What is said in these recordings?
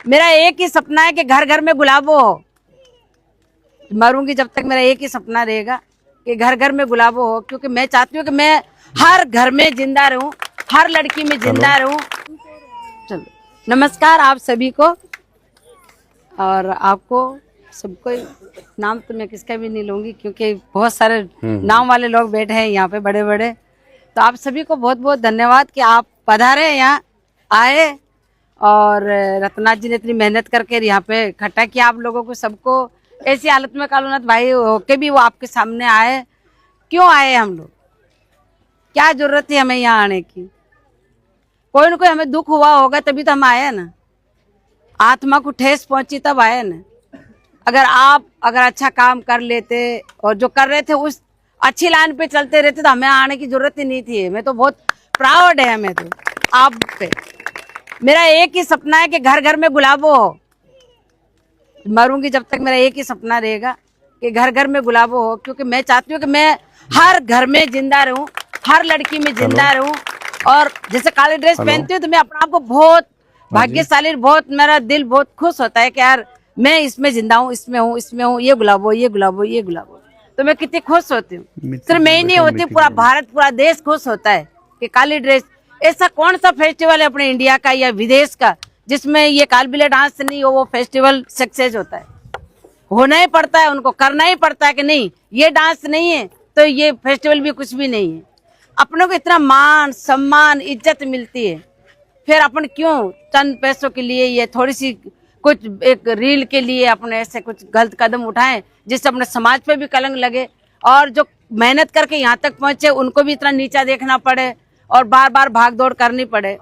मेरा एक ही सपना है कि घर घर में गुलाबो हो। मरूंगी जब तक मेरा एक ही सपना रहेगा कि घर घर में गुलाबो हो, क्योंकि मैं चाहती हूँ कि मैं हर घर में जिंदा रहूं, हर लड़की में जिंदा रहूं। चलो, नमस्कार आप सभी को, और आपको सबको नाम तो मैं किसका भी नहीं लूंगी क्योंकि बहुत सारे नाम वाले लोग बैठे हैं यहाँ पे बड़े बड़े। तो आप सभी को बहुत बहुत धन्यवाद कि आप पधारे, यहाँ आए, और रत्नाथ जी ने इतनी मेहनत करके यहाँ पे इकट्ठा किया आप लोगों को सबको। ऐसी हालत में कालूनाथ भाई होके भी वो आपके सामने आए। क्यों आए हम लोग, क्या जरूरत थी हमें यहाँ आने की? कोई न कोई हमें दुख हुआ होगा तभी तो हम आए ना, आत्मा को ठेस पहुंची तब आए ना। अगर अच्छा काम कर लेते और जो कर रहे थे उस अच्छी लाइन पे चलते रहते तो हमें आने की जरूरत ही नहीं थी। मैं तो बहुत प्राउड है हमें तो आप पे। मेरा एक ही सपना है कि घर घर में गुलाबो हो। मरूंगी जब तक मेरा एक ही सपना रहेगा कि घर घर में गुलाबो हो, क्योंकि मैं चाहती हूँ कि मैं हर घर में जिंदा रहूं, हर लड़की में जिंदा रहूं। और जैसे काली ड्रेस पहनती हूँ तो मैं अपने आप को बहुत भाग्यशाली, बहुत मेरा दिल बहुत खुश होता है कि यार मैं इसमें जिंदा हूँ, इसमें हूँ, ये गुलाबो, ये गुलाबो, ये गुलाबो। तो मैं कितनी खुश होती हूँ। सिर्फ मैं ही नहीं होती, पूरा भारत, पूरा देश खुश होता है कि काली ड्रेस। ऐसा कौन सा फेस्टिवल है अपने इंडिया का या विदेश का जिसमें ये कालबेलिया डांस नहीं हो, वो फेस्टिवल सक्सेस होता है? होना ही पड़ता है, उनको करना ही पड़ता है कि नहीं ये डांस नहीं है तो ये फेस्टिवल भी कुछ भी नहीं है। अपनों को इतना मान सम्मान इज्जत मिलती है, फिर अपन क्यों चंद पैसों के लिए ये थोड़ी सी कुछ एक रील के लिए अपने ऐसे कुछ गलत कदम उठाएं जिससे अपने समाज पे भी कलंक लगे, और जो मेहनत करके यहाँ तक पहुंचे उनको भी इतना नीचा देखना पड़े और बार बार भाग दौड़ करनी पड़े।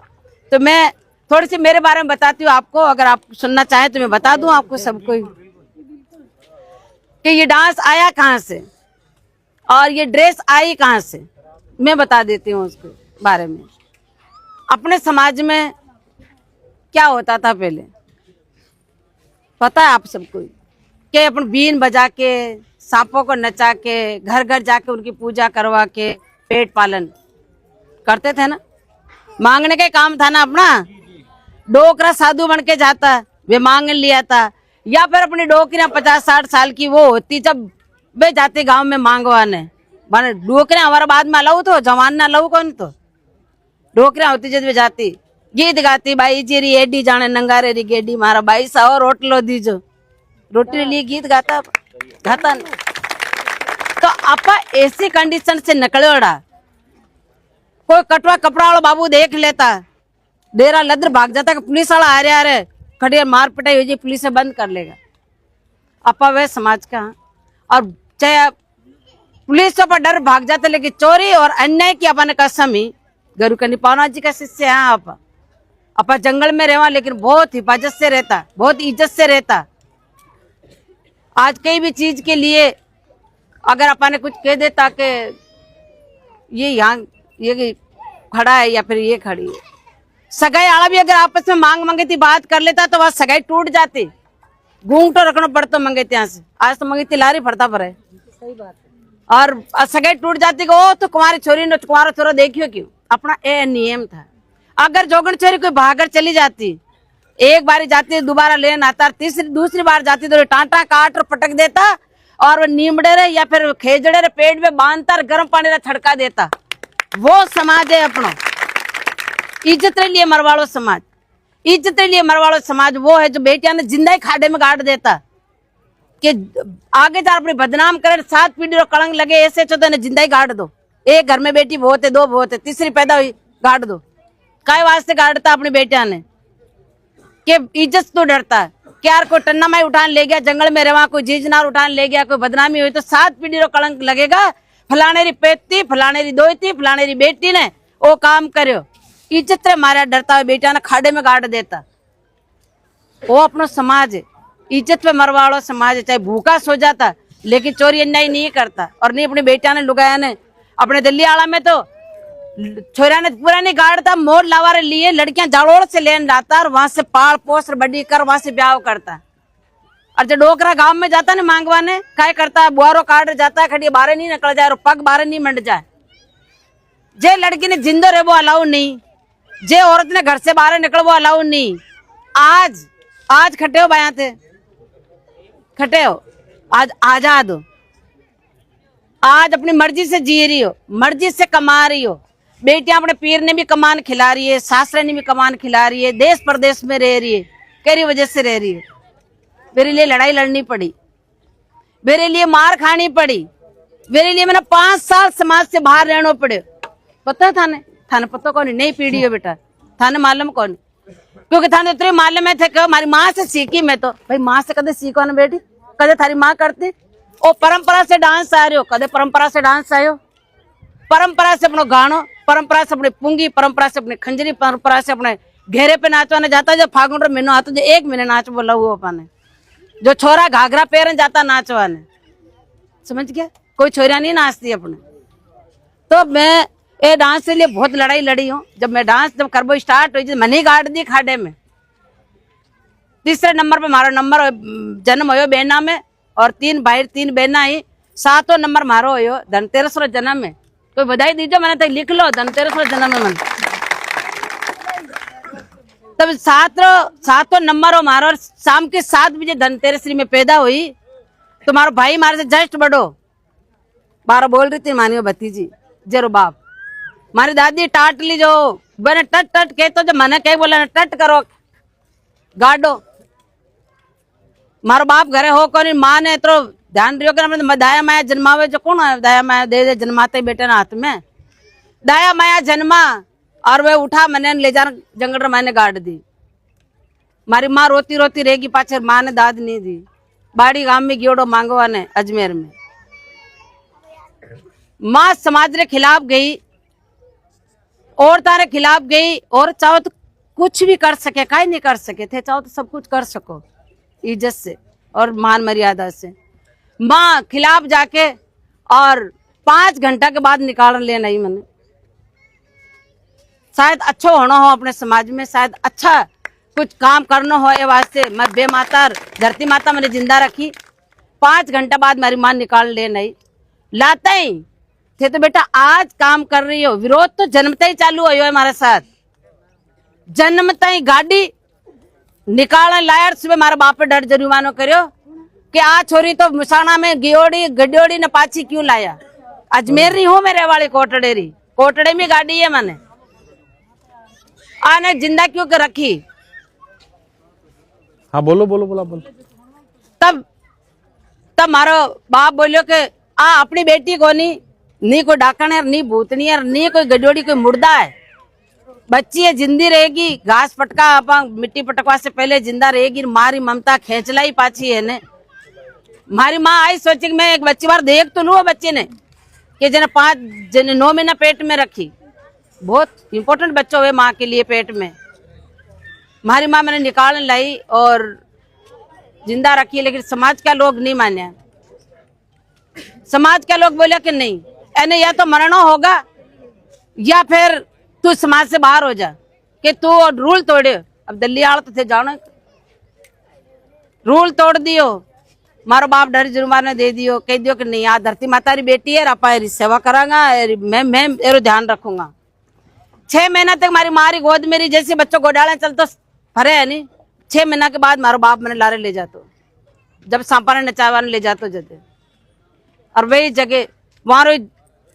तो मैं थोड़ी सी मेरे बारे में बताती हूँ आपको, अगर आप सुनना चाहें तो मैं बता दूं आपको सबको कि ये डांस आया कहाँ से और ये ड्रेस आई कहाँ से। मैं बता देती हूँ उसके बारे में। अपने समाज में क्या होता था पहले, पता है आप सबको कि अपन बीन बजा के, सांपों को नचा के, घर घर जाके उनकी पूजा करवा के पेट पालन करते थे ना। मांगने का काम था ना अपना। डोकरा साधु बन के जाता, वे मांग लिया था, या फिर अपनी डोकरियां 50-60 साल की वो होती जब वे जाते गांव में मांगवाने। माने डोकरियां हमारा बाद में अलाऊ तो जवान ना अलाऊ कौन, तो डोकरियां होती जब वे जाती, गीत गाती, बाई जीरी एडी जाने नंगारे री गेडी मारा बाई साओ रोटलो दीजो, रोटी लिए गीत गाता तो आपा ऐसी कंडीशन से निकलोड़ा। कोई कटवा कपड़ा वाला बाबू देख लेता, डेरा लद्र भाग जाता कि पुलिस वाला आ रहे खड़ी मार पिटाई हो जाए, पुलिस से बंद कर लेगा। अपा वह समाज का, और चाहे पुलिस पर डर भाग जाता, लेकिन चोरी और अन्याय की अपन कसम ही गुरु कनी पावना जी का शिष्य है। अपा जंगल में रहवा लेकिन बहुत हिफाजत से रहता, बहुत इज्जत से रहता। आज कई भी चीज के लिए अगर अपन ने कुछ कह देता कि ये यहाँ ये खड़ा है या फिर ये खड़ी है, सगाई आला भी अगर आपस में मांग मंगेती बात कर लेता तो वह सगाई टूट जाती। घूंघटो रखना पड़ता मंगेती, यहाँ से आज तो मंगेती लारी फरता पर है, सही बात है। और सगाई टूट जाती ओ तो तुम्हारी छोरी ने तुम्हारा छोरा देखियो क्यों। अपना ए नियम था। अगर जोगन छोरी कोई भागर चली जाती, एक बारी जाती दोबारा लेन आता, दूसरी बार जाती तो टांटा काट और पटक देता, और वो नीमड़े रहे या फिर खेजड़े रहे पेट में बांधता और गर्म पानी रे छड़का देता। वो समाज है अपना। इज्जत लिए मरवाड़ो समाज, इज्जत लिए मरवाड़ो समाज वो है जो बेटिया ने जिंदा ही खाडे में गाड़ देता कि आगे जा अपने बदनाम करे, 7 पीढ़ी कलंक लगे, ऐसे तो जिंदा ही गाड़ दो। एक घर में बेटी बहुत है, 2 बहुत है, तीसरी पैदा हुई गाड़ दो। काय वास्ते गाड़ता अपनी बेटिया ने कि इज्जत तो डरता है कि यार कोई टन्ना माई उठान ले गया जंगल में रवा, कोई जीजनार उठान ले गया, कोई बदनामी हुई तो 7 पीढ़ी कलंक लगेगा। फलाने री पेती, फलाने री दोती, फलाने री बेटी ने वो काम करो, इज्जत रे मारा डरता हुआ बेटिया ने खाड़े में गाड़ देता। वो अपनो समाज है, इज्जत पे मरवाड़ो समाज है। चाहे भूखा सो जाता लेकिन चोरी अन्याय नहीं करता। और नहीं अपनी बेटिया ने लुगाया ने अपने दिल्ली आला में तो छोरा ने पूरा नहीं गाड़ता, मोर लावारे लिए लड़कियां जाड़ोड़ से लेन जाता और वहां से पाल पोस बड़ी कर वहां से ब्याह करता। और जब डोकरा गांव में जाता ना मांगवाने, क्या करता है, बुआरो काट जाता है, खड़ी बाहर नहीं निकल जाए और पग बाहर नहीं मंड जाए। जे लड़की ने जिंदो रहे वो अलाउ नहीं, जे औरत ने घर से बाहर निकल वो अलाउ नहीं। आज आज खटे हो बया थे, खटे हो, आज आजाद हो, आज अपनी मर्जी से जी रही हो, मर्जी से कमा रही हो। बेटियां अपने पीर ने भी कमान खिला रही है, सासरे ने भी कमान खिला रही है, देश प्रदेश में रह रही है। केरी वजह से रह रही है? मेरे लिए लड़ाई लड़नी पड़ी, मेरे लिए मार खानी पड़ी, मेरे लिए मैंने 5 साल समाज से बाहर रहना पड़े। पता है थाने? थाने पता कौन? नहीं पीढ़ी हो बेटा, थाने मालूम कौन? क्योंकि थाने इतने मालूम है थे कि हमारी माँ से सीखी। मैं तो भाई माँ से कदे सीखो ना बेटी, कदे थारी माँ करती। ओ परंपरा से डांस आ रहे हो, कदे परंपरा से डांस आयो, परंपरा से अपनो गानो, परंपरा से अपने पुंगी, परंपरा से अपने खंजरी, परंपरा से अपने घेरे पे नाचवाने जाता। जो फागुन रो महीनो आता जो 1 महीने नाच बोला हुआ अपने, जो छोरा घाघरा पहन जाता नाचवाने, समझ गया? कोई छोरिया नहीं नाचती अपने। तो मैं ये डांस के लिए बहुत लड़ाई लड़ी हूँ। जब मैं डांस जब करबो स्टार्ट हुई, मैंने गाड़ दी खाडे में। 3रे नंबर पे मारो नंबर जन्म हो बहना में, और 3 भाई 3 बहना ही। 7वां नंबर मारो हो धनतेरस रो जन्म में। कोई बधाई दीजो, मैंने तो लिख लो धनतेरस रो जन्म में। मन तब 7वां नंबर हो मारो, और शाम के 7 बजे धनतेरस में पैदा हुई। तो मारो भाई मारे से जस्ट बड़ो 12 बोल रही थी, मानियो भतीजी जेरो बाप। मारी दादी टाट ली जो बने टट टट के, तो जो मने कह बोला टट करो गाडो। मारो बाप घरे हो कौन, माँ ने इतो ध्यान रियो कि दाया माया जन्मावे जो कौन है? दाया माया दे जन्माते बेटे ना हाथ में। दाया माया जन्मा और वे उठा मैंने ले जाना जंगल मैंने गाड़ दी। मारी माँ रोती रोती रहेगी पाछे, माँ ने दाद नहीं दी। बाड़ी गांव में गियोड़ो मांगवा ने अजमेर में। माँ समाज रे खिलाफ गई, और तारे खिलाफ गई। और चाहो तो कुछ भी कर सके, काहे नहीं कर सके थे? चाहो तो सब कुछ कर सको इज्जत से और मान मर्यादा से। माँ खिलाफ जाके और 5 घंटा के बाद निकाल लेना ही मैंने। शायद अच्छा होना हो अपने समाज में, शायद अच्छा कुछ काम करना हो, ये वास्ते मैं बेमाता धरती माता मैंने जिंदा रखी। 5 घंटा बाद मेरी माँ निकाल ले नहीं लाता ही थे। तो बेटा आज काम कर रही हो, विरोध तो जन्मते ही चालू हो हमारे साथ। जन्मते ही गाड़ी निकाल लाया। सुबह मारे बाप पे डर जुर्मानो करो कि आ छोरी तो मुसाना में गियोड़ी गड्योड़ी ने पाछी क्यों लाया। अजमेर नहीं हूं मेरे वाली कोटड़ेरी, कोटड़े में गाड़ी है मैंने आने जिंदा क्यों कर रखी। हाँ बोलो बोलो बोलो बोलो। तब मारो बाप बोलियो कि आ अपनी बेटी को नहीं कोई डाकण है, नहीं भूतनी है, नहीं कोई गड्योड़ी, कोई मुर्दा है। बच्ची है, जिंदी रहेगी। घास पटका अपा मिट्टी पटकवा से पहले जिंदा रहेगी। मारी ममता खेचलाई पाछी है ने। मारी माँ आई सोची कि मैं एक बच्ची बार देख तो लू बच्चे ने कि जने 9 महीना पेट में रखी। बहुत इंपॉर्टेंट बच्चा हुए माँ के लिए पेट में। मारी माँ मैंने निकाल लाई और जिंदा रखी, लेकिन समाज का लोग नहीं माने। समाज के लोग बोले कि नहीं, एने या तो मरना होगा या फिर तू समाज से बाहर हो जा, कि तू रूल तोड़े। अब दिल्ली आल तो थे जानो, रूल तोड़ दियो। मारो बाप डर जुर्माना दे दियो, कह दियो कि नहीं यार धरती माता री बेटी है, आपा एरी सेवा करांगा, मैं एरो ध्यान रखूंगा। 6 महीना तक मारी मारी गोद मेरी जैसे बच्चों गोडाले चलतो फरे है नहीं। 6 महीना के बाद मारो बाप मैंने लारे ले जातो, जब सांपा ने नचावाने ले जातो जते, और वही जगह वहां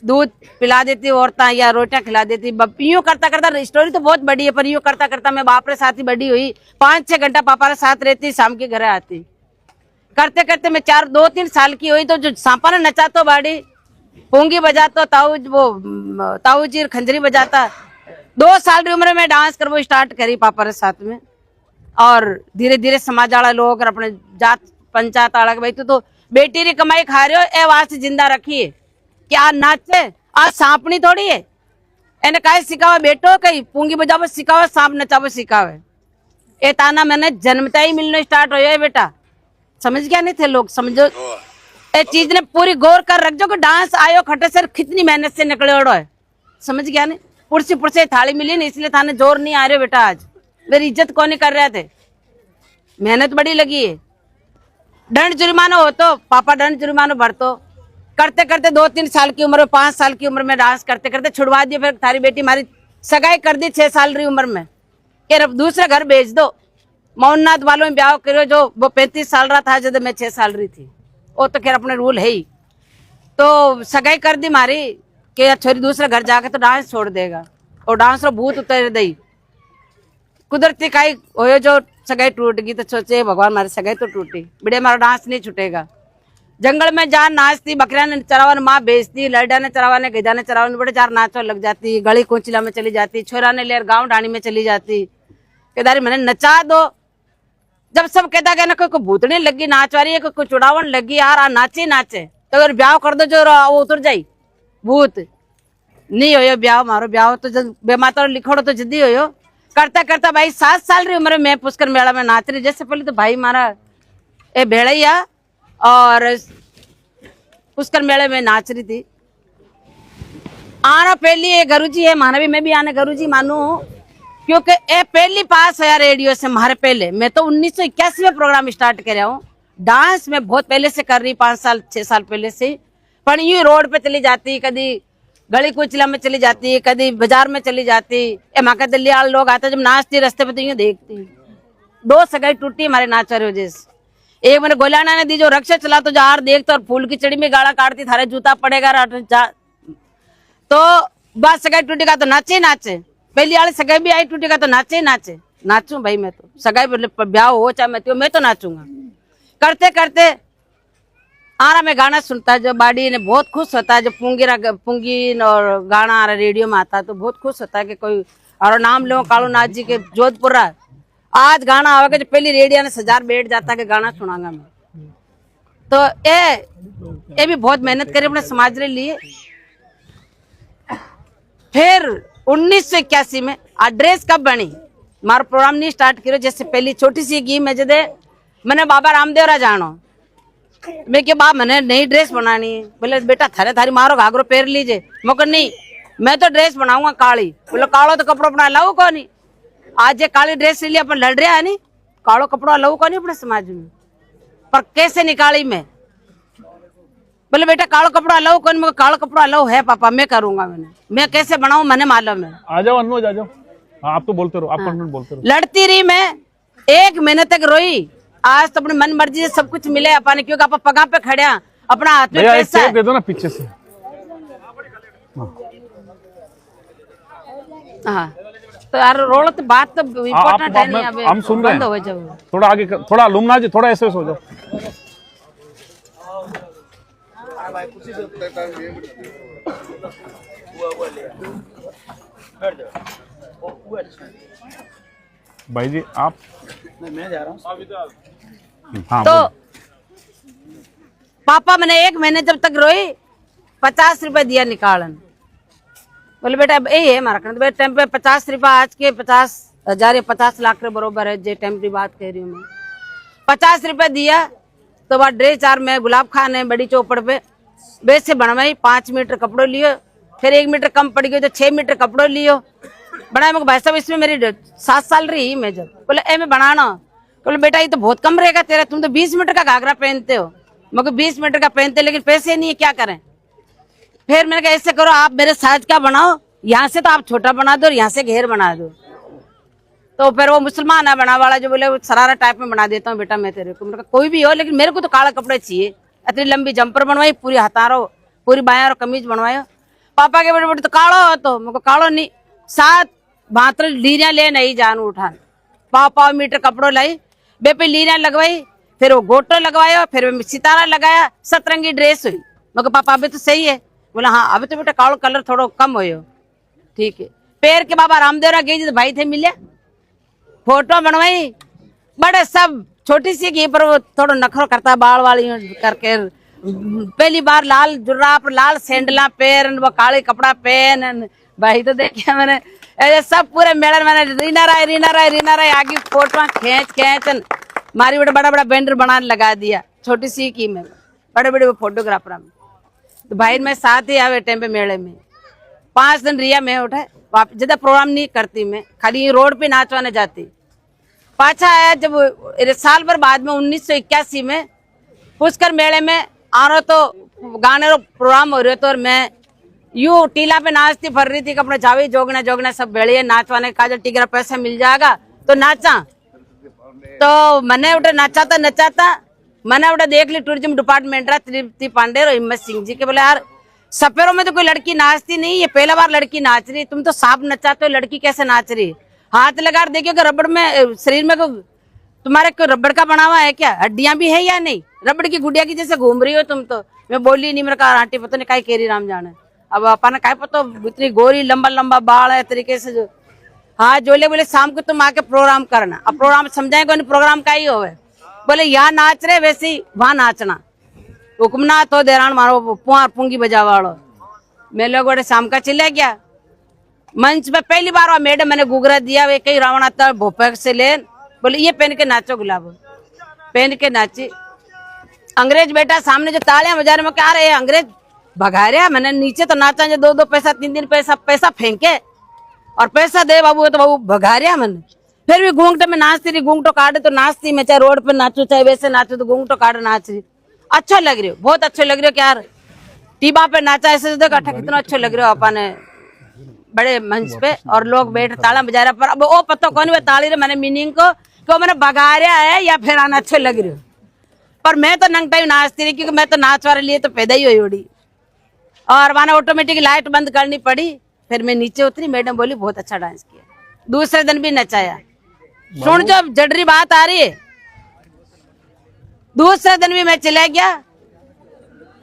दूध पिला देती औरतें या रोटियां खिला देती। यूं करता करता स्टोरी तो बहुत बड़ी है, पर यूं करता करता मैं बाप रे साथ ही बड़ी हुई। 5-6 घंटा पापा रे साथ रहती, शाम के घर आती। करते करते मैं 2-3 साल की हुई तो जो सांपा ने नचातो बाड़ी, पूंगी बजातो, ताऊजी खंजरी बजाता। 2 साल की उम्र में डांस करवो स्टार्ट करी पापा रे साथ में। और धीरे धीरे समाज वाला लोग और अपने जात पंचायत वाला भाई तो बेटी री कमाई खा रहे हो, ए वास्ते जिंदा रखिए कि आ नाचे आ सांपनी थोड़ी है। एने काहे सिखावे बेटो, कहीं पूंगी बजावे सिखावे, सांप नचावे सिखावे। ए ताना मैंने जन्मता ही मिलने स्टार्ट हो है बेटा। समझ गया नहीं थे लोग? समझो ए चीज ने पूरी गौर कर रख जो कि डांस आयो खटे सर कितनी मेहनत से निकले है। समझ गया नहीं? पुरसी पुरसे थाली मिली नहीं, इसलिए थाने जोर नहीं आ रहे बेटा। आज मेरी इज्जत कौन कर रहे थे, मेहनत बड़ी लगी है। दंड जुर्माना हो तो पापा दंड जुर्माना भरतो। करते करते 2-3 साल की उम्र में, 5 साल की उम्र में डांस करते करते छुड़वा दिया। फिर थारी बेटी हमारी सगाई कर दी 6 साल की उम्र में कि अब दूसरे घर भेज दो। मौननाथ वालों में ब्याह करो जो वो 35 साल रहा था जब मैं 6 साल रही थी। वो तो खैर अपने रूल है ही। तो सगाई कर दी मारी कि छोरी दूसरे घर जाके तो डांस छोड़ देगा और डांस रो भूत उतर दई। कुदरती काई हो जो सगाई टूट गई तो सोचे भगवान मारी सगाई तो टूटी, बिड़े मारा डांस नहीं छूटेगा। जंगल में जान नाचती, बकरिया ने चरावा ने माँ बेचती, लड़िया ने चरावा ने गजा ने चरावा ने बड़े जार नाचो लग जाती, गली कोचिला में चली जाती, छोरा ने लेर गांव ढाणी में चली जाती, केदारी मैंने नचा दो। जब सब कहता गया ना कोई भूतनी लगी नाच वाली है, कोई चुड़ावन लगी यार आ नाचे नाचे, तो अगर ब्याह कर दो जो वो उतर जाई भूत नहीं हो ब्याह मारो ब्याह तो जब बेमाता लिखोड़ो तो जिद्दी हो करता करता भाई 7 साल रही उम्र में पुष्कर मेला में नाच रही। जैसे पहले तो भाई मारा ए भेड़ैया और पुष्कर मेले में नाच रही थी। आना पहली ये गुरुजी है माना भी मैं भी आने गुरुजी मानू क्योंकि ए पहली पास है रेडियो से हमारे पहले। मैं तो 1981 में प्रोग्राम स्टार्ट कर रहा हूँ। डांस में बहुत पहले से कर रही 5 साल 6 साल पहले से। पर यूं रोड पे चली जाती, कभी गली कुचला में चली जाती, कभी बाजार में चली जाती। ए माँ का दिल्ली वाले लोग आते जब नाचती रास्ते पे तो यूं देखती। 2 सगाई टूटी हमारे नाच वाली वजह से। एक मैंने गोलाना ने दी जो रक्षा चला तो जार देखते और फूल की चढ़ी में गाड़ा काटती थारे जूता पड़ेगा तो बस सगाई टूटी का तो नाचे नाचे। पहली वाली सगाई भी आई टूटी का तो नाचे नाचे। नाचू भाई मैं तो सगाई ब्याह हो चाहे मैं तो नाचूंगा। करते करते आरा में गाना सुनता है जो बाड़ी ने बहुत खुश होता है। जो पुंगी और गाना आ रहा रेडियो में आता है तो बहुत खुश होता है कि कोई और नाम लो कालू नाथ जी के जोधपुर आज गाना आवेगा। जो पहली रेडियो ने सजार बैठ जाता कि गाना सुनागा मैं। तो ये भी बहुत मेहनत करी अपने समाज के लिए। फिर 1981 में एड्रेस कब बनी मारो प्रोग्राम नहीं स्टार्ट करो। जैसे पहली छोटी सी गी मैं जदे मैंने बाबा रामदेव रा जानो मैं के बाप मैंने नई ड्रेस बनानी है। बोले बेटा थारे थारी मारो घाघरो पहन लीजिए। मगर नहीं मैं तो ड्रेस बनाऊंगा काली। बोले कालो तो कपड़ो बना लाऊ को नहीं। आज ये काली ड्रेस लिए अपन लड़ रहे है नहीं कालो कपड़ा लाऊ को नहीं अपने समाज में। पर कैसे निकाली मैं। बोले बेटा कालो कपड़ा लाओ कौन। मगर कालो कपड़ा लाओ है पापा मैं करूंगा। मैं कैसे बनाऊं मैंने मालूम है। आ जाओ अनुज आ जाओ। हाँ, आप तो बोलते रहो, आप कंटिन्यू बोलते रहो। लड़ती रही मैं 1 महीने तक रोई। आज तो अपनी मन मर्जी से सब कुछ मिले अपन क्योंकि आप पगा पे खड़े अपना हाथ में पैसा है। दे दो ना पीछे से। हाँ तो यार रोलत बात तो इम्पोर्टेंट है नहीं। अबे हम सुन रहे हैं। जाओ थोड़ा आगे थोड़ा लुमना जी थोड़ा ऐसे हो जाओ। भाई जी आप मैं जा रहा हूँ। हाँ तो पापा मैंने 1 महीने जब तक रोई 50 रुपए दिया निकालन। बोले बेटा यही है हमारा कहना। तो टाइम पे 50 रुपए आज के 50,000 या 50 लाख के बरोबर है। जे टाइम की बात कह रही हूँ मैं। 50 रुपए दिया तो वह ड्रेस यार मैं गुलाब खान है बड़ी चौपड़ पे बेच से बनवाई। 5 मीटर कपड़ों लियो। फिर 1 मीटर कम पड़ गई तो 6 मीटर कपड़ों लियो बनाए। मैं भाई साहब इसमें मेरी 7 साल रही मैं जब। बोले ए मैं बनाना। बोले बेटा ये तो बहुत कम रहेगा तेरा। तुम तो 20 मीटर का घाघरा पहनते हो। मगर 20 मीटर का पहनते लेकिन पैसे नहीं है क्या करें। फिर मैंने कहा ऐसे करो आप मेरे साइज का बनाओ। यहाँ से तो आप छोटा बना दो और यहाँ से घेर बना दो। तो फिर वो मुसलमान है बना वाला जो बोले वो शरारा टाइप में बना देता हूँ बेटा मैं तेरे को। मैंने कहा कोई भी हो लेकिन मेरे को तो काला कपड़े चाहिए। इतनी लंबी जंपर बनवाई पूरी हतारो पूरी बायारो कमीज बनवायो। पापा के बड़े बड़े तो कालो हो तो मेरे को कालो नहीं 7 72 लीरिया ले नहीं जानू उठान। पाव मीटर कपड़ों लाई बे पे लीरिया लगवाई। फिर वो गोटो लगवाया। फिर सितारा लगाया। 7रंगी ड्रेस हुई। मगर पापा अभी तो सही है। बोला हाँ अभी तो बेटा कालो कलर थोड़ा कम हो ठीक है। पैर के बाबा रामदेव गई तो भाई थे मिले फोटो बनवाई। बड़े सब छोटी सी की पर वो थोड़ा नखरो करता बाल वाली करके। पहली बार लाल जुर्राब लाल सैंडला पहन वो काले कपड़ा पहन भाई तो देखिए मैंने ऐसे सब पूरे मेड़न मैंने रीना राय आगे फोटो खींच मारी बड़ा बड़ा बैंडर बनाने लगा दिया। छोटी सी की में बड़े बड़े फोटोग्राफर में। तो भाई मैं साथ ही आवे टाइम पे मेले में 5 दिन रिया में उठे ज्यादा प्रोग्राम नहीं करती मैं खाली रोड पे नाचवाने जाती। पाछा आया जब साल भर बाद में 1981 में पुष्कर मेले में आ रहा तो गाने रो प्रोग्राम हो रहे तो और मैं यूं टीला पे नाचती फर रही थी कि अपने जावे जोगना सब बेड़िए नाचवाने का जो टिकरा पैसा मिल जाएगा तो नाचा। तो मैंने उठे नचाता मैंने उठे देख ली टूरिज्म डिपार्टमेंट रहा तृप्ति पांडे और हिम्मत सिंह जी के बोले यार सपेरों में तो कोई लड़की नाचती नहीं, ये पहला बार लड़की नाच रही, तुम तो सांप नचाते हो, लड़की कैसे नाच रही? हाथ लगा देखियो कि रबड़ में शरीर में तुम्हारे को रबड़ का बना हुआ है क्या, हड्डियां भी है या नहीं? रबड़ की गुड़िया की जैसे घूम रही हो तुम तो। मैं बोली नहीं, मेरे कहा आंटी पता नहीं काय केरी राम जाने। अब अपन काय पता इतनी गोरी लंबा लंबा बाल है तरीके से जो। हाँ जोले बोले शाम को तुम आके प्रोग्राम करना। अब प्रोग्राम समझाएंगे प्रोग्राम का ही हो, बोले यहाँ नाच रहे वैसे ही वहां नाचना। हुक्मना तो देरान मारो पुआर पुंगी बजावा वालो। मैं लोग बड़े शाम का चले गया मंच पे पहली बार मैडम मैंने गुगरा दिया, वे कई रावण आता भोपाल से ले बोले ये पहन के नाचो गुलाब, पहन के नाची। अंग्रेज बेटा सामने जो तालियां बजा रहे, मैं क्या रहे अंग्रेज भगा रहा। मैंने नीचे तो नाचा जो 2-2 पैसा 3-3 पैसा फेंके और पैसा दे बाबू तो बाबू भगा रहा। मैंने फिर भी घूंघटे में नाचती रही, घूंघटो काटे तो नाचती, मैं चाहे रोड पे नाचू चाहे वैसे नाचू तो घूंघटो काटे नाच रही। अच्छा लग रही हो, बहुत अच्छे लग रही हो। क्या यार टीबा पे नाचा ऐसे देखो कितना अच्छा लग रहे हो अपन बड़े मंच पे और लोग बैठे ताला बजा रहे। पर अब वो पता कौन वे ताली रहे मैंने मीनिंग को कि मैंने भगा रहा है या फिर आना अच्छे लग रही हो। पर मैं तो नंगटा ही नाचती रही क्योंकि मैं तो नाच वाले लिए तो पैदा ही हुई उड़ी। और मैंने ऑटोमेटिक लाइट बंद करनी पड़ी। फिर मैं नीचे उतरी, मैडम बोली बहुत अच्छा डांस किया। दूसरे दिन भी नचाया। सुन जो जडरी बात आ रही है, दूसरे दिन भी मैं चला गया।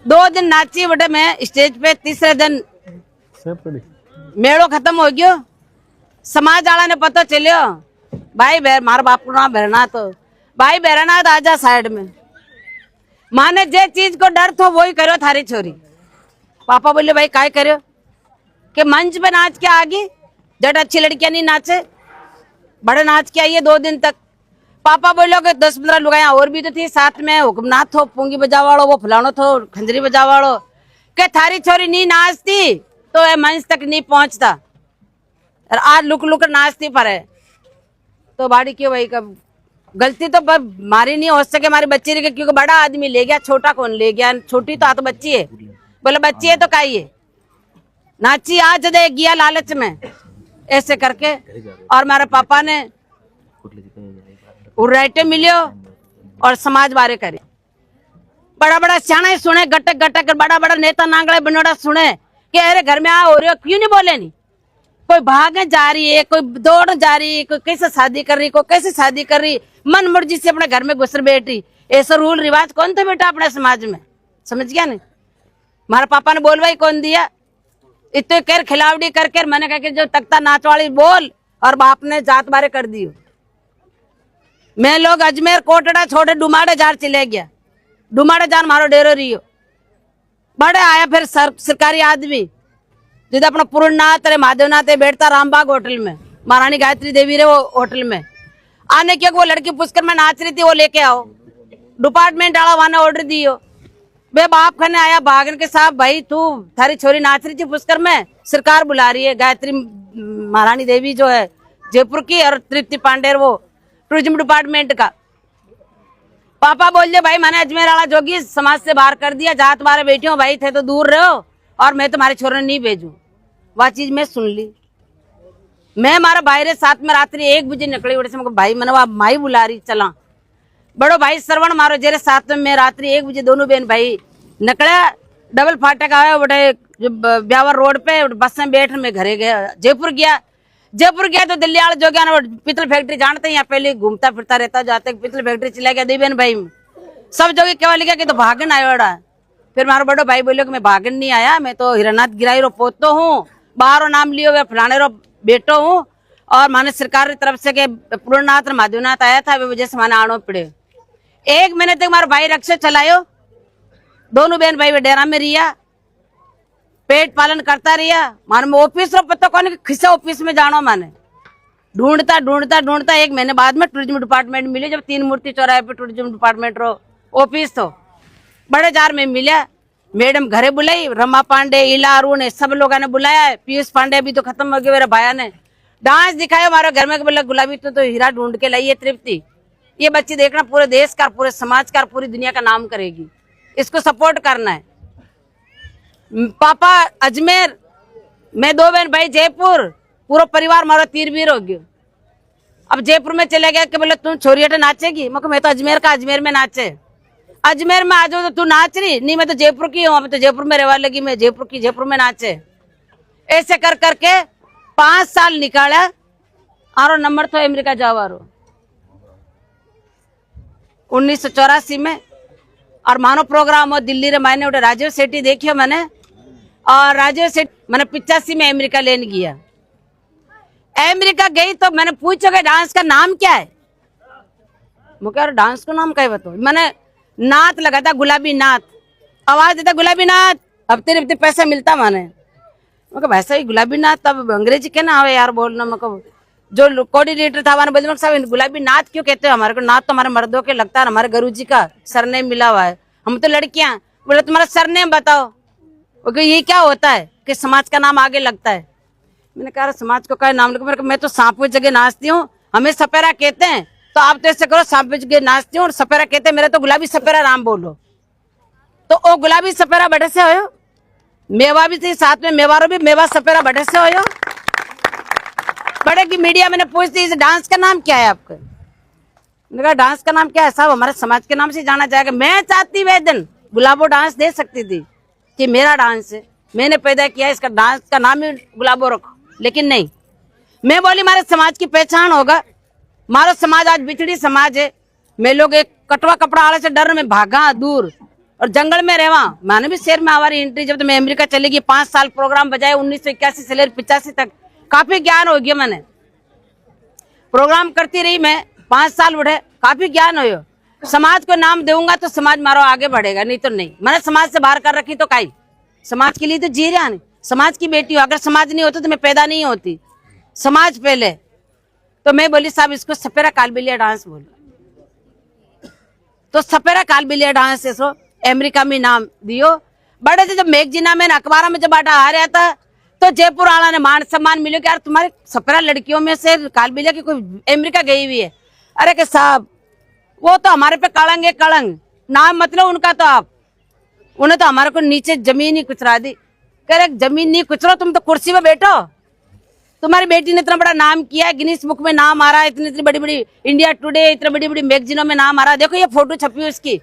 2 दिन नाची बटे मैं स्टेज पे। तीसरे दिन मेड़ो खत्म हो गयो। समाज वाला ने पता चलियो भाई मार बाप को ना भरना तो भाई बहरना तो आजा साइड में। माने जे चीज को डर थो वही करो थारी छोरी। पापा बोले भाई काय करो कि मंच पे नाच के आगे जट अच्छी लड़कियां नहीं नाचे, बड़े नाच के आइए 2 दिन तक। पापा बोलो कि 10-15 लुगाइयां और भी तो थी साथ में, हुक्मनाथ थो पुंगी बजावाड़ो, वो फलानो थो खंजरी बजावाड़ो, के थारी छोरी नहीं नाचती तो ये मंच तक नहीं पहुंचता। और आज लुक लुक नाचती पर है तो बाड़ी क्यों भाई कब गलती तो मारी नहीं हो सके हमारी बच्ची रही, क्योंकि बड़ा आदमी ले गया, छोटा कौन ले गया? छोटी तो बच्ची है। बोले बच्ची है तो का है नाची आज दे गया लालच में ऐसे करके। और मेरे पापा ने उराइटे मिलियो और समाज बारे करे। बड़ा बड़ा सियाना सुने गटक गटक, बड़ा बड़ा नेता नांगड़े बनोड़ा सुने कि अरे घर में आ हो रही हो, क्यों नहीं बोले? नहीं कोई भागे जा रही है, कोई दौड़ जा रही है, कोई कैसे शादी कर रही, कोई कैसे शादी कर रही, मन मर्जी से अपने घर में घुसर बैठ रही। ऐसा रूल रिवाज कौन था बेटा अपने समाज में? समझ गया नहीं? हमारे पापा ने बोलवा ही कौन दिया? इतने कर खिलावड़ी करके मैंने कहा कि जो तख्ता नाच वाली बोल, और बाप ने जात बारे कर दियो। मैं लोग अजमेर कोटड़ा छोड़े डुमाड़े जार चले गया। डुमाड़े जार मारो डेरो रही बड़े आया फिर सरकारी आदमी जिधर अपना पूर्णनाथ रे महादेवनाथ बैठता रामबाग होटल में, महारानी गायत्री देवी रे वो होटल में आने के वो लड़की पुष्कर में नाच रही थी, वो लेके आओ। डिपार्टमेंट वाला वहां ऑर्डर दियो। वे बाप खाने आया भागन के साथ, भाई तू थारी छोरी नाच रही थी पुष्कर में, सरकार बुला रही है। गायत्री महारानी देवी जो है जयपुर की और तृप्ति पांडे वो टूरिज्म डिपार्टमेंट का। पापा बोल दे भाई मैंने अजमेर वाला जोगी समाज से बाहर कर दिया, जात बारे बैठी हो भाई, थे तो दूर रहो और मैं तुम्हारे छोरे नहीं भेजू। वह चीज मैं सुन ली। मैं हमारा भाई रे साथ में रात्रि 1 बजे निकली उड़े से, भाई मैंने वह माई बुला रही चला। बड़ो भाई श्रवण मारो जेरे साथ में मैं रात्रि 1 बजे दोनों बहन भाई निकला। डबल फाटक आया बड़े ब्यावर रोड पे, बस में बैठ मैं घरे गया। जयपुर गया तो दिल्ली वाले जो गया पितल फैक्ट्री जानते हैं, यहाँ पहले घूमता फिरता रहता, जाते पितल फैक्ट्री चला गया। दी बहन भाई सब जगह केवल गया कि तो भागन आया। फिर मारो बड़ो भाई बोलो कि मैं भागन नहीं आया, मैं तो हिरनाथ गिराई रो पोतो हूँ, बाहर नाम लियो वे फलाने रो बेटो हूँ, और माने सरकार की तरफ से के पूर्णनाथ महादेवनाथ आया था, वे वजह से माने आनो पड़े। 1 महीने तक मारो भाई रक्षा चलायो। दोनों बहन भाई डेरा में रिया, पेट पालन करता रिया। माने ऑफिस रो पता कौन खिस्सा ऑफिस में जानो, माने ढूंढता 1 महीने बाद में टूरिज्म डिपार्टमेंट मिले। जब 3 मूर्ति चौराहे पे टूरिज्म डिपार्टमेंट रो ऑफिस तो बड़े जार में मिला। मैडम घरे बुलाई, रमा पांडे, इला अरुण सब लोगों ने बुलाया। पीयूष पांडे भी तो खत्म हो गए, मेरे भाया ने डांस दिखाया हमारे घर में। बोला गुलाबी तो हीरा ढूंढ के लाई है तृप्ति, ये बच्ची देखना पूरे देश का, पूरे समाज का, पूरी दुनिया का नाम करेगी, इसको सपोर्ट करना है। पापा अजमेर, मैं 2 बहन भाई जयपुर, पूरा परिवार हमारा तीर बीर हो गयो। अब जयपुर में चले गए कि बोले तू छोरी हटे नाचेगी, मैं तो अजमेर का, अजमेर में नाचे, अजमेर में आ जाओ तो तू नाच रही नहीं, मैं तो जयपुर की हूँ, मैं तो जयपुर में रहवा लगी, मैं जयपुर की, जयपुर में नाचे। ऐसे कर करके 5 साल निकाला और नंबर तो अमेरिका जावारो 1984 में। और मानो प्रोग्राम हो दिल्ली रे, मैंने उठे राजीव सेठी देखियो मैंने, और राजीव सेठी मैंने 85 में अमेरिका लेने गया। अमेरिका गई तो मैंने पूछो कि डांस का नाम क्या है, मुझे यार डांस का नाम क्या है बताओ। मैंने नात लगा था, गुलाबी नात, आवाज देता गुलाबी नात, हफ्ते हफ्ते पैसा मिलता माने। मैं वैसा ही गुलाबी नाथ, तब अंग्रेजी के ना आवे यार बोलना। मैं जो कोऑर्डिनेटर था हमारे बजरंग साहब, गुलाबी नाथ क्यों कहते हो हमारे को, नाथ तो हमारे मर्दों के लगता है, हमारे गुरुजी का सरनेम मिला हुआ है, हम तो लड़कियां। बोले तुम्हारा सरनेम बताओ, वो ये क्या होता है कि समाज का नाम आगे लगता है। मैंने कहा समाज को क्या नाम लगा, मैं तो सांपों जगह नाचती हूँ, हमें सपेरा कहते हैं, तो आप तो ऐसे करो सांपों जगह नाचती हूँ और सपेरा कहते हैं, मेरा तो गुलाबी सपेरा नाम बोलो। तो वो गुलाबी सपेरा बड़े से हो, मेवा भी थी साथ में, मेवारो भी मेवा सपेरा बड़े से हो। बड़े की मीडिया मैंने पूछती इस डांस का नाम क्या है आपका, मैंने कहा डांस का नाम क्या है साहब, हमारे समाज के नाम से जाना जाएगा। मैं चाहती वह दिन गुलाबो डांस दे सकती थी कि मेरा डांस है, मैंने पैदा किया, इसका डांस का नाम ही गुलाबो रखो, लेकिन नहीं। मैं बोली हमारे समाज की पहचान होगा, हमारा समाज आज बिछड़ी समाज है। मैं लोग एक कटवा कपड़ा आले से डर में भागा दूर और जंगल में रहवा। मैंने भी शहर में हमारी एंट्री, जब तो मैं अमेरिका चली गई, 5 साल प्रोग्राम बजाए, 1981 से लेकर 85 तक काफी ज्ञान हो गया। मैंने प्रोग्राम करती रही, मैं 5 साल बढ़े, काफी ज्ञान हो। समाज को नाम दूंगा तो समाज मारो आगे बढ़ेगा, नहीं तो नहीं। मैंने समाज से बाहर कर रखी तो काई, समाज के लिए तो जी रहा नहीं, समाज की बेटी हो, अगर समाज नहीं होता तो मैं पैदा नहीं होती, समाज पहले। तो मैं बोली साहब इसको सपेरा कालबिलिया डांस बोलो, तो सपेरा कालबिलिया डांस है सो अमेरिका में नाम दियो। बड़े से जब मैगजीना में अखबार में जब आटा आ रहा था तो जयपुर वाला ने मान सम्मान मिलो कि यार तुम्हारे सपेरा लड़कियों में से कालबिलिया की कोई अमेरिका गई हुई है। अरे के साहब वो तो हमारे पे कलंग है, कलंग नाम मतलब उनका, तो आप उन्हें तो हमारे को नीचे जमीन ही कुचरा दी। कह रहे जमीन नहीं कुचरो, तुम तो कुर्सी पे बैठो, तुम्हारी बेटी ने इतना बड़ा नाम किया है, गिनीज बुक में नाम आ रहा है, इतनी बड़ी बड़ी इंडिया टुडे, इतनी बड़ी बड़ी मैगजीनों में नाम आ रहा है। देखो ये फोटो छपी है उसकी,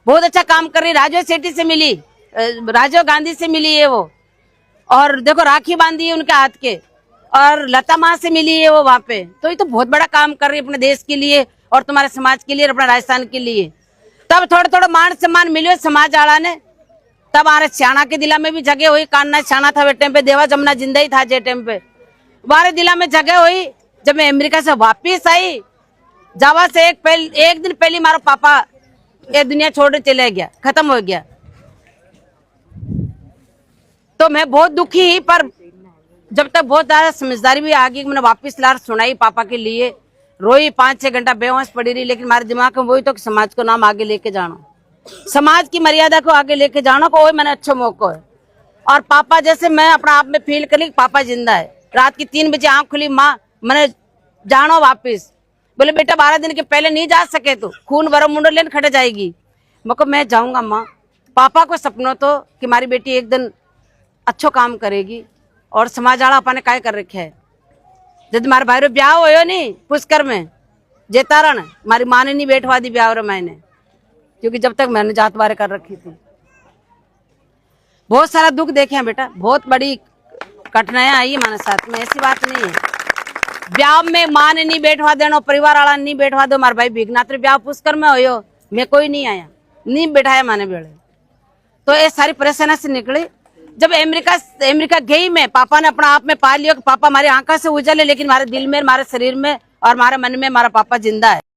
बहुत अच्छा काम कर रही, राजीव सेठी से मिली, राजीव गांधी से मिली है वो, और देखो राखी बांधी है उनके हाथ के, और लता माँ से मिली है वो वहाँ पे। तो ये तो बहुत बड़ा काम कर रही है अपने देश के लिए और तुम्हारे समाज के लिए और अपने राजस्थान के लिए। तब थोड़ा थोड़ा मान सम्मान मिलो समाज आला ने। तब हमारे सियाणा के दिला में भी जगह हुई, कान्ना सियाणा था वे टाइम पे, देवा जमुना जिंदा ही था जे टाइम पे, हमारे दिला में जगह हुई। जब मैं अमेरिका से वापिस आई, जावा से एक दिन पहले हमारा पापा ये दुनिया छोड़ चले गया, खत्म हो गया। तो मैं बहुत दुखी ही, पर जब तक बहुत ज्यादा समझदारी भी आ गई, मैंने वापिस लार सुनाई पापा के लिए, रोई 5-6 घंटा बेहोश पड़ी रही, लेकिन हमारे दिमाग में वही तो कि समाज को नाम आगे लेके जाना, समाज की मर्यादा को आगे लेके जाना को वही मैंने अच्छा मौका है। और पापा जैसे मैं अपना आप में फील करी पापा जिंदा है। रात की 3 बजे आंख खुली, माँ मैंने जानो वापिस, बोले बेटा 12 दिन के पहले नहीं जा सके तो खून भरो मुंडो लेन खड़े जाएगी। मैं जाऊंगा माँ। पापा को सपनों तो कि हमारी बेटी एक दिन अच्छो काम करेगी, और समाज आला अपने काय कर रखे है। जब हमारे भाई ब्याह हो नहीं पुष्कर में जेतारण, हमारी माँ ने नहीं बैठवा दी ब्याह रे मैंने, क्योंकि जब तक मैंने जात बारे कर रखी थी। बहुत सारा दुख देखे हैं बेटा, बहुत बड़ी कठिनाइयां आई हमारे साथ में, ऐसी बात नहीं है। ब्याह में माँ ने नहीं बैठवा देना, परिवार वाला नहीं बैठवा दो। हमारे भाई भीगनाथ ब्याह पुष्कर में हो, मैं कोई नहीं आया, नहीं बैठाया माने बेड़े। तो ये सारी परेशानी से निकली। जब अमेरिका गई मैं, पापा ने अपना आप में पा लिया कि पापा हमारी आंखों से उजल है, लेकिन हमारे दिल में, हमारे शरीर में और हमारे मन में हमारा पापा जिंदा है।